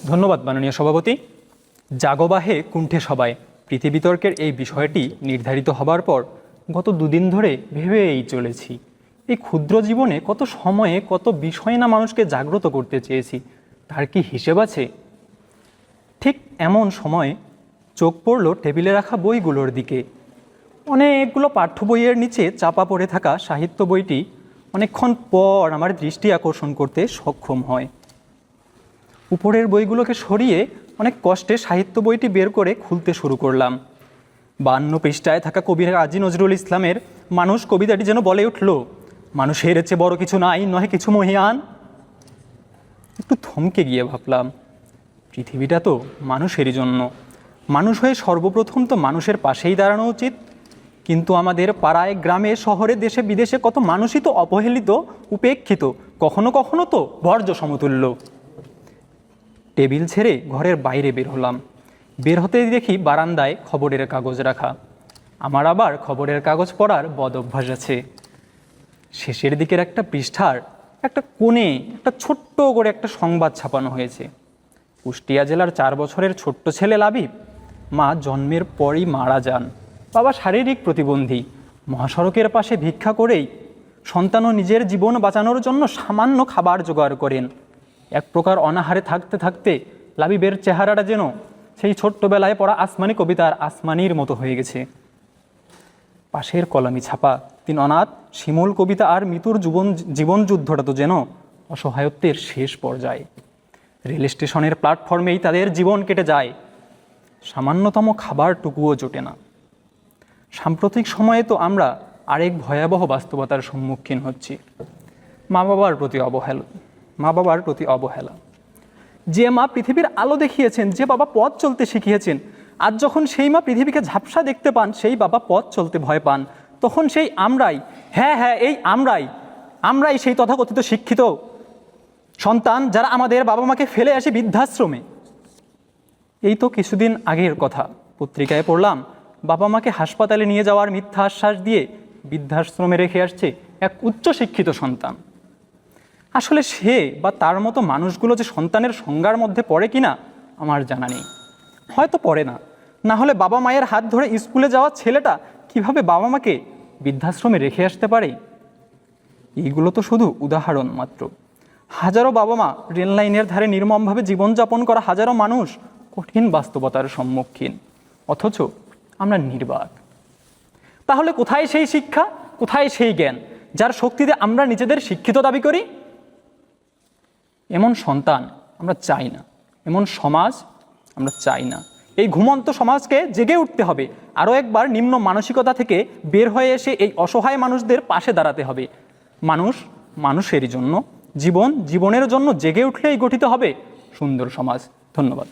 ধন্যবাদ মাননীয় সভাপতি। জাগবাহে কুণ্ঠে সবাই পৃথিবীতর্কের এই বিষয়টি নির্ধারিত হবার পর গত দুদিন ধরে ভেবেই চলেছি, এই ক্ষুদ্র জীবনে কত সময়ে কত বিষয় না মানুষকে জাগ্রত করতে চেয়েছি, তার কি হিসেব আছে? ঠিক এমন সময় চোখ পড়ল টেবিলে রাখা বইগুলোর দিকে। অনেকগুলো পাঠ্য বইয়ের নিচে চাপা পড়ে থাকা সাহিত্য বইটি অনেকক্ষণ পর আমার দৃষ্টি আকর্ষণ করতে সক্ষম হয়। উপরের বইগুলোকে সরিয়ে অনেক কষ্টে সাহিত্য বইটি বের করে খুলতে শুরু করলাম। 52 পৃষ্ঠায় থাকা কবি কাজী নজরুল ইসলামের মানুষ কবিতাটি যেন বলে উঠল, মানুষের চেয়ে বড় কিছু নাই, নহে কিছু মহিয়ান। একটু থমকে গিয়ে ভাবলাম, পৃথিবীটা তো মানুষেরই জন্য, মানুষ হয়ে সর্বপ্রথম তো মানুষের পাশেই দাঁড়ানো উচিত। কিন্তু আমাদের পাড়ায়, গ্রামে, শহরে, দেশে বিদেশে কত মানুষই তো অবহেলিত, উপেক্ষিত, কখনো কখনো তো বর্জ্য সমতুল্য। টেবিল ছেড়ে ঘরের বাইরে বের হলাম। বের হতেই দেখি বারান্দায় খবরের কাগজ রাখা। আমার আবার খবরের কাগজ পড়ার বদ অভ্যাস আছে। শেষের দিকের একটা পৃষ্ঠার একটা কোণে একটা ছোট্ট করে একটা সংবাদ ছাপানো হয়েছে। কুষ্টিয়া জেলার 4 বছরের ছোট্ট ছেলে লাবিব, মা জন্মের পরই মারা যান। বাবা শারীরিক প্রতিবন্ধী, মহাসড়কের পাশে ভিক্ষা করেই সন্তানও নিজের জীবন বাঁচানোর জন্য সামান্য খাবার জোগাড় করেন। এক প্রকার অনাহারে থাকতে থাকতে লাবিবের চেহারাটা যেন সেই ছোট্টবেলায় পড়া আসমানি কবিতার আসমানির মতো হয়ে গেছে। পাশের কলমে ছাপা 3 অনাথ শিমুল কবিতা আর মৃত্যুর জীবন যুদ্ধটা তো যেন অসহায়ত্বের শেষ পর্যায়ে। রেল স্টেশনের প্ল্যাটফর্মেই তাদের জীবন কেটে যায়, সামান্যতম খাবারটুকুও জোটে না। সাম্প্রতিক সময়ে তো আমরা আরেক ভয়াবহ বাস্তবতার সম্মুখীন হচ্ছি, মা বাবার প্রতি অবহেলা। যে মা পৃথিবীর আলো দেখিয়েছেন, যে বাবা পথ চলতে শিখিয়েছেন, আজ যখন সেই মা পৃথিবীকে ঝাপসা দেখতে পান, সেই বাবা পথ চলতে ভয় পান, তখন সেই আমরাই, এই আমরাই সেই তথাকথিত শিক্ষিত সন্তান, যারা আমাদের বাবা মাকে ফেলে আসি বৃদ্ধাশ্রমে। এই তো কিছুদিন আগের কথা, পত্রিকায় পড়লাম বাবা মাকে হাসপাতালে নিয়ে যাওয়ার মিথ্যা আশ্বাস দিয়ে বৃদ্ধাশ্রমে রেখে আসছে এক উচ্চশিক্ষিত সন্তান। আসলে সে বা তার মতো মানুষগুলো যে সন্তানের সংজ্ঞার মধ্যে পড়ে কিনা আমার জানা নেই, হয়তো পড়ে না। না হলে বাবা মায়ের হাত ধরে স্কুলে যাওয়া ছেলেটা কিভাবে বাবা মাকে বৃদ্ধাশ্রমে রেখে আসতে পারে? এইগুলো তো শুধু উদাহরণ মাত্র। হাজারো বাবা মা, রেল লাইনের ধারে নির্মমভাবে জীবনযাপন করা হাজারো মানুষ কঠিন বাস্তবতার সম্মুখীন, অথচ আমরা নির্বাক। তাহলে কোথায় সেই শিক্ষা, কোথায় সেই জ্ঞান, যার শক্তিতে আমরা নিজেদের শিক্ষিত দাবি করি? এমন সন্তান আমরা চাই না, এমন সমাজ আমরা চাই না। এই ঘুমন্ত সমাজকে জেগে উঠতে হবে, আরও একবার নিম্ন মানসিকতা থেকে বের হয়ে এসে এই অসহায় মানুষদের পাশে দাঁড়াতে হবে। মানুষ মানুষেরই জন্য, জীবন জীবনের জন্য জেগে উঠলেই গঠিত হবে সুন্দর সমাজ। ধন্যবাদ।